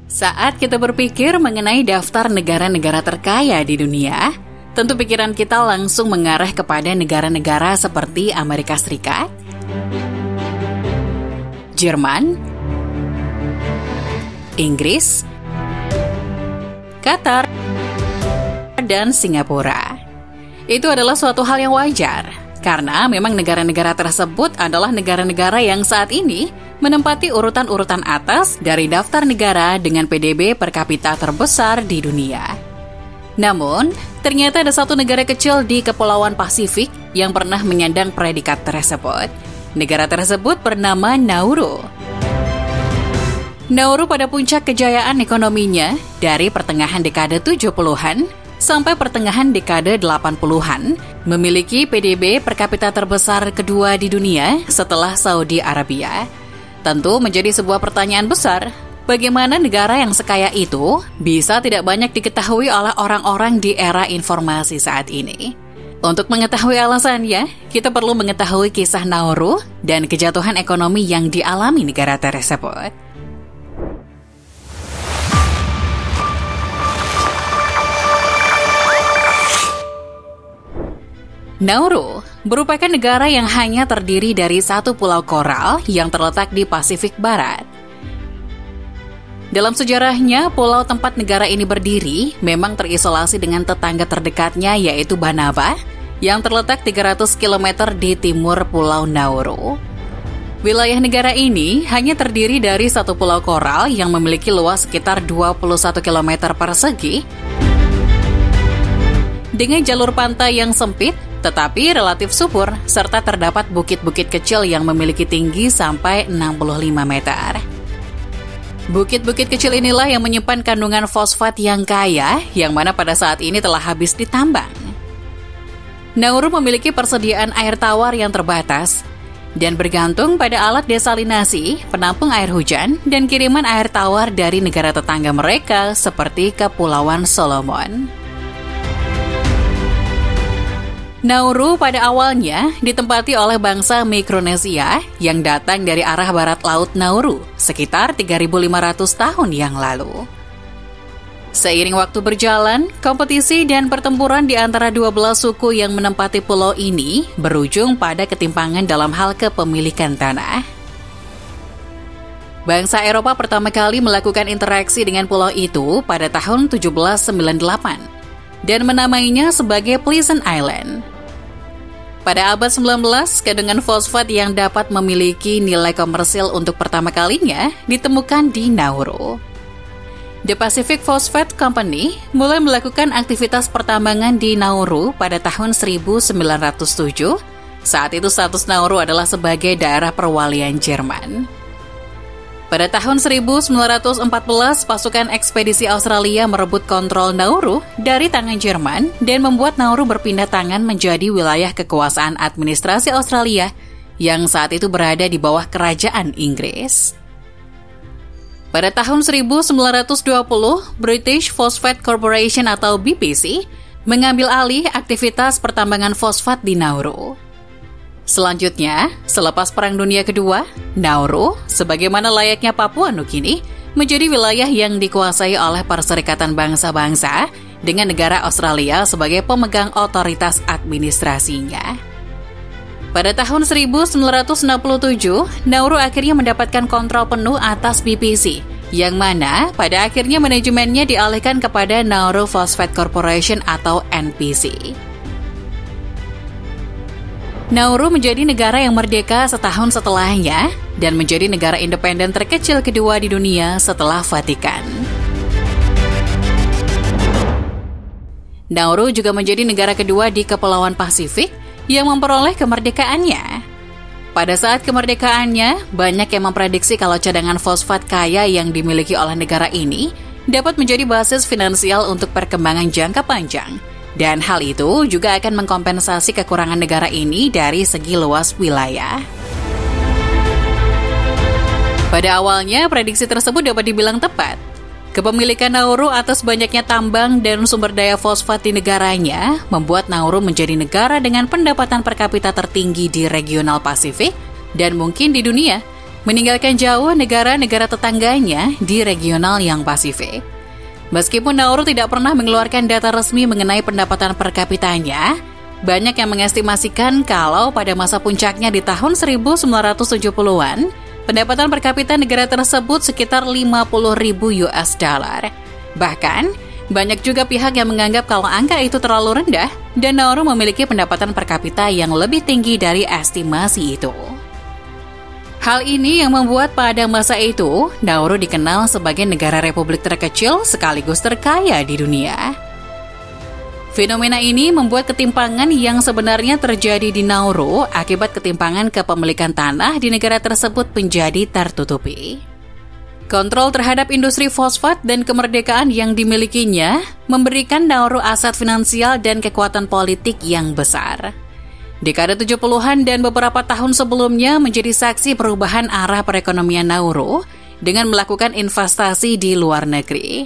Saat kita berpikir mengenai daftar negara-negara terkaya di dunia, tentu pikiran kita langsung mengarah kepada negara-negara seperti Amerika Serikat, Jerman, Inggris, Qatar, dan Singapura. Itu adalah suatu hal yang wajar, karena memang negara-negara tersebut adalah negara-negara yang saat ini menempati urutan-urutan atas dari daftar negara dengan PDB per kapita terbesar di dunia. Namun, ternyata ada satu negara kecil di Kepulauan Pasifik yang pernah menyandang predikat tersebut. Negara tersebut bernama Nauru. Nauru pada puncak kejayaan ekonominya dari pertengahan dekade 70-an sampai pertengahan dekade 80-an, memiliki PDB per kapita terbesar kedua di dunia setelah Saudi Arabia. Tentu menjadi sebuah pertanyaan besar, bagaimana negara yang sekaya itu bisa tidak banyak diketahui oleh orang-orang di era informasi saat ini? Untuk mengetahui alasannya, kita perlu mengetahui kisah Nauru dan kejatuhan ekonomi yang dialami negara tersebut. Nauru merupakan negara yang hanya terdiri dari satu pulau koral yang terletak di Pasifik Barat. Dalam sejarahnya, pulau tempat negara ini berdiri memang terisolasi dengan tetangga terdekatnya yaitu Banaba yang terletak 300 km di timur Pulau Nauru. Wilayah negara ini hanya terdiri dari satu pulau koral yang memiliki luas sekitar 21 km persegi dengan jalur pantai yang sempit tetapi relatif subur, serta terdapat bukit-bukit kecil yang memiliki tinggi sampai 65 meter. Bukit-bukit kecil inilah yang menyimpan kandungan fosfat yang kaya, yang mana pada saat ini telah habis ditambang. Nauru memiliki persediaan air tawar yang terbatas, dan bergantung pada alat desalinasi, penampung air hujan, dan kiriman air tawar dari negara tetangga mereka seperti Kepulauan Solomon. Nauru pada awalnya ditempati oleh bangsa Mikronesia yang datang dari arah barat laut Nauru sekitar 3.500 tahun yang lalu. Seiring waktu berjalan, kompetisi dan pertempuran di antara 12 suku yang menempati pulau ini berujung pada ketimpangan dalam hal kepemilikan tanah. Bangsa Eropa pertama kali melakukan interaksi dengan pulau itu pada tahun 1798 dan menamainya sebagai Pleasant Island. Pada abad 19, kandungan fosfat yang dapat memiliki nilai komersil untuk pertama kalinya ditemukan di Nauru. The Pacific Phosphate Company mulai melakukan aktivitas pertambangan di Nauru pada tahun 1907. Saat itu status Nauru adalah sebagai daerah perwalian Jerman. Pada tahun 1914, pasukan ekspedisi Australia merebut kontrol Nauru dari tangan Jerman dan membuat Nauru berpindah tangan menjadi wilayah kekuasaan administrasi Australia yang saat itu berada di bawah kerajaan Inggris. Pada tahun 1920, British Phosphate Corporation atau BPC mengambil alih aktivitas pertambangan fosfat di Nauru. Selanjutnya, selepas Perang Dunia Kedua, Nauru, sebagaimana layaknya Papua Nugini, menjadi wilayah yang dikuasai oleh Perserikatan Bangsa-Bangsa dengan negara Australia sebagai pemegang otoritas administrasinya. Pada tahun 1967, Nauru akhirnya mendapatkan kontrol penuh atas BPC, yang mana pada akhirnya manajemennya dialihkan kepada Nauru Phosphate Corporation atau NPC. Nauru menjadi negara yang merdeka setahun setelahnya dan menjadi negara independen terkecil kedua di dunia setelah Vatikan. Nauru juga menjadi negara kedua di Kepulauan Pasifik yang memperoleh kemerdekaannya. Pada saat kemerdekaannya, banyak yang memprediksi kalau cadangan fosfat kaya yang dimiliki oleh negara ini dapat menjadi basis finansial untuk perkembangan jangka panjang. Dan hal itu juga akan mengkompensasi kekurangan negara ini dari segi luas wilayah. Pada awalnya, prediksi tersebut dapat dibilang tepat. Kepemilikan Nauru atas banyaknya tambang dan sumber daya fosfat di negaranya membuat Nauru menjadi negara dengan pendapatan per kapita tertinggi di regional Pasifik dan mungkin di dunia, meninggalkan jauh negara-negara tetangganya di regional yang Pasifik. Meskipun Nauru tidak pernah mengeluarkan data resmi mengenai pendapatan per kapitanya, banyak yang mengestimasikan kalau pada masa puncaknya di tahun 1970-an, pendapatan per kapita negara tersebut sekitar 50.000 US dollar. Bahkan, banyak juga pihak yang menganggap kalau angka itu terlalu rendah dan Nauru memiliki pendapatan per kapita yang lebih tinggi dari estimasi itu. Hal ini yang membuat pada masa itu, Nauru dikenal sebagai negara republik terkecil sekaligus terkaya di dunia. Fenomena ini membuat ketimpangan yang sebenarnya terjadi di Nauru akibat ketimpangan kepemilikan tanah di negara tersebut menjadi tertutupi. Kontrol terhadap industri fosfat dan kemerdekaan yang dimilikinya memberikan Nauru aset finansial dan kekuatan politik yang besar. Dekade 70-an dan beberapa tahun sebelumnya menjadi saksi perubahan arah perekonomian Nauru dengan melakukan investasi di luar negeri.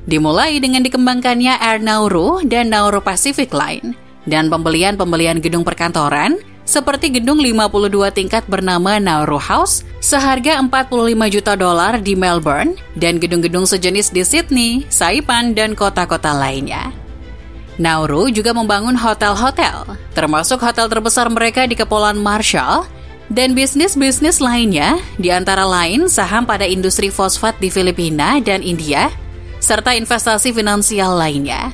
Dimulai dengan dikembangkannya Air Nauru dan Nauru Pacific Line dan pembelian gedung perkantoran seperti gedung 52 tingkat bernama Nauru House seharga $45 juta di Melbourne dan gedung-gedung sejenis di Sydney, Saipan, dan kota-kota lainnya. Nauru juga membangun hotel-hotel, termasuk hotel terbesar mereka di Kepulauan Marshall, dan bisnis-bisnis lainnya, di antara lain saham pada industri fosfat di Filipina dan India, serta investasi finansial lainnya.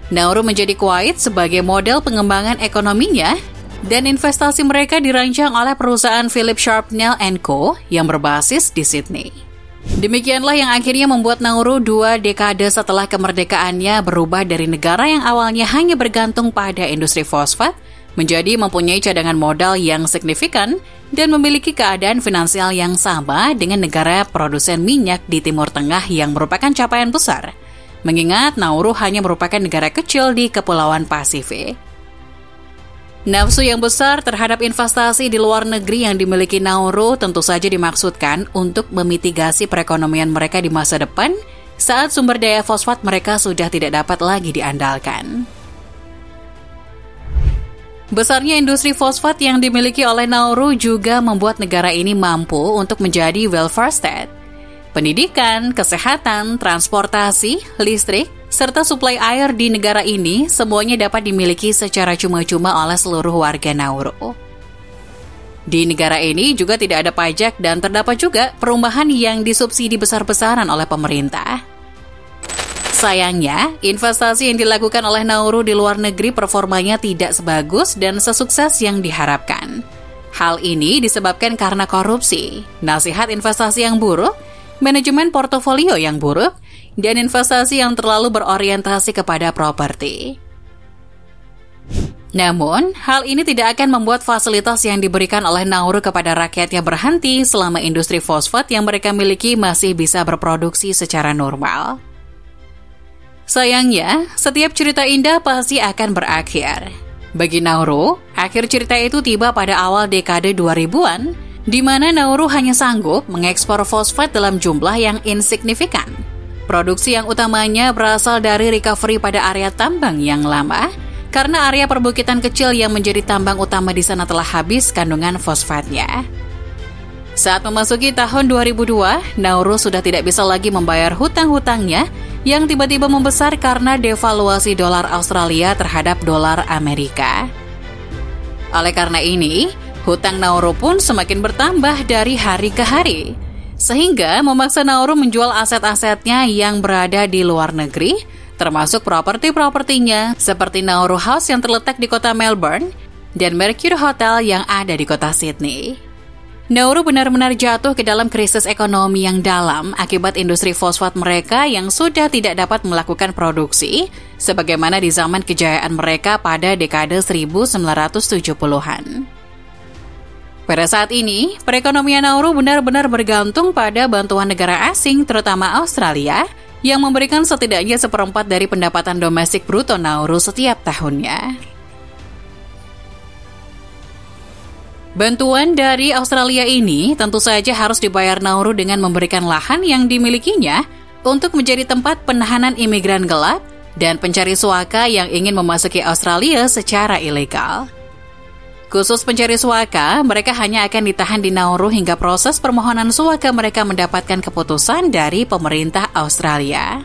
Nauru menjadi Kuwait sebagai model pengembangan ekonominya, dan investasi mereka dirancang oleh perusahaan Philip Sharpnel & Co. yang berbasis di Sydney. Demikianlah yang akhirnya membuat Nauru 2 dekade setelah kemerdekaannya berubah dari negara yang awalnya hanya bergantung pada industri fosfat, menjadi mempunyai cadangan modal yang signifikan dan memiliki keadaan finansial yang sama dengan negara produsen minyak di Timur Tengah yang merupakan capaian besar, mengingat Nauru hanya merupakan negara kecil di Kepulauan Pasifik. Nafsu yang besar terhadap investasi di luar negeri yang dimiliki Nauru tentu saja dimaksudkan untuk memitigasi perekonomian mereka di masa depan saat sumber daya fosfat mereka sudah tidak dapat lagi diandalkan. Besarnya industri fosfat yang dimiliki oleh Nauru juga membuat negara ini mampu untuk menjadi welfare state. Pendidikan, kesehatan, transportasi, listrik, serta suplai air di negara ini semuanya dapat dimiliki secara cuma-cuma oleh seluruh warga Nauru. Di negara ini juga tidak ada pajak dan terdapat juga perumahan yang disubsidi besar-besaran oleh pemerintah. Sayangnya, investasi yang dilakukan oleh Nauru di luar negeri performanya tidak sebagus dan sesukses yang diharapkan. Hal ini disebabkan karena korupsi, nasihat investasi yang buruk, manajemen portofolio yang buruk, dan investasi yang terlalu berorientasi kepada properti. Namun, hal ini tidak akan membuat fasilitas yang diberikan oleh Nauru kepada rakyatnya berhenti selama industri fosfat yang mereka miliki masih bisa berproduksi secara normal. Sayangnya, setiap cerita indah pasti akan berakhir. Bagi Nauru, akhir cerita itu tiba pada awal dekade 2000-an, di mana Nauru hanya sanggup mengekspor fosfat dalam jumlah yang insignifikan. Produksi yang utamanya berasal dari recovery pada area tambang yang lama, karena area perbukitan kecil yang menjadi tambang utama di sana telah habis kandungan fosfatnya. Saat memasuki tahun 2002, Nauru sudah tidak bisa lagi membayar hutang-hutangnya yang tiba-tiba membesar karena devaluasi dolar Australia terhadap dolar Amerika. Oleh karena ini, hutang Nauru pun semakin bertambah dari hari ke hari, sehingga memaksa Nauru menjual aset-asetnya yang berada di luar negeri, termasuk properti-propertinya seperti Nauru House yang terletak di kota Melbourne dan Mercure Hotel yang ada di kota Sydney. Nauru benar-benar jatuh ke dalam krisis ekonomi yang dalam akibat industri fosfat mereka yang sudah tidak dapat melakukan produksi sebagaimana di zaman kejayaan mereka pada dekade 1970-an. Pada saat ini, perekonomian Nauru benar-benar bergantung pada bantuan negara asing, terutama Australia, yang memberikan setidaknya 1/4 dari pendapatan domestik bruto Nauru setiap tahunnya. Bantuan dari Australia ini tentu saja harus dibayar Nauru dengan memberikan lahan yang dimilikinya untuk menjadi tempat penahanan imigran gelap dan pencari suaka yang ingin memasuki Australia secara ilegal. Khusus pencari suaka, mereka hanya akan ditahan di Nauru hingga proses permohonan suaka mereka mendapatkan keputusan dari pemerintah Australia.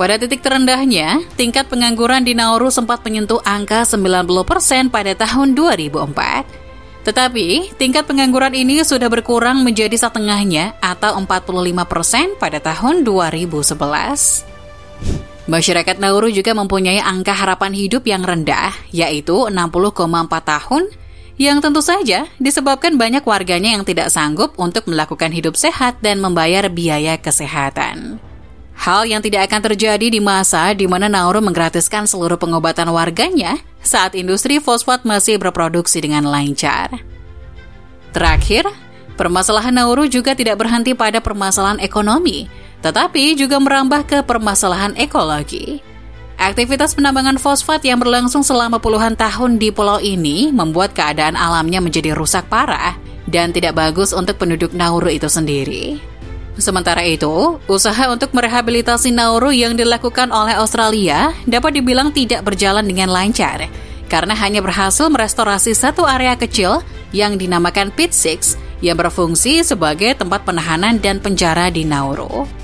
Pada titik terendahnya, tingkat pengangguran di Nauru sempat menyentuh angka 90% pada tahun 2004. Tetapi, tingkat pengangguran ini sudah berkurang menjadi setengahnya atau 45% pada tahun 2011. Masyarakat Nauru juga mempunyai angka harapan hidup yang rendah, yaitu 60,4 tahun, yang tentu saja disebabkan banyak warganya yang tidak sanggup untuk melakukan hidup sehat dan membayar biaya kesehatan. Hal yang tidak akan terjadi di masa di mana Nauru menggratiskan seluruh pengobatan warganya saat industri fosfat masih berproduksi dengan lancar. Terakhir, permasalahan Nauru juga tidak berhenti pada permasalahan ekonomi, tetapi juga merambah ke permasalahan ekologi. Aktivitas penambangan fosfat yang berlangsung selama puluhan tahun di pulau ini membuat keadaan alamnya menjadi rusak parah dan tidak bagus untuk penduduk Nauru itu sendiri. Sementara itu, usaha untuk merehabilitasi Nauru yang dilakukan oleh Australia dapat dibilang tidak berjalan dengan lancar, karena hanya berhasil merestorasi satu area kecil yang dinamakan Pit 6 yang berfungsi sebagai tempat penahanan dan penjara di Nauru.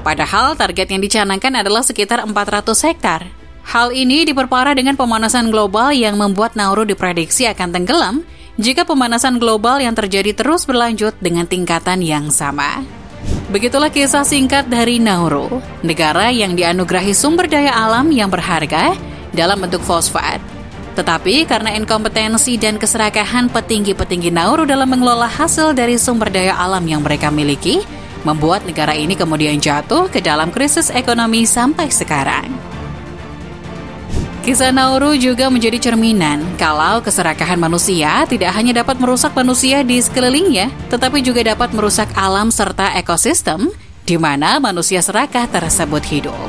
Padahal target yang dicanangkan adalah sekitar 400 hektar. Hal ini diperparah dengan pemanasan global yang membuat Nauru diprediksi akan tenggelam jika pemanasan global yang terjadi terus berlanjut dengan tingkatan yang sama. Begitulah kisah singkat dari Nauru, negara yang dianugerahi sumber daya alam yang berharga dalam bentuk fosfat. Tetapi karena inkompetensi dan keserakahan petinggi-petinggi Nauru dalam mengelola hasil dari sumber daya alam yang mereka miliki, membuat negara ini kemudian jatuh ke dalam krisis ekonomi sampai sekarang. Kisah Nauru juga menjadi cerminan kalau keserakahan manusia tidak hanya dapat merusak manusia di sekelilingnya, tetapi juga dapat merusak alam serta ekosistem di mana manusia serakah tersebut hidup.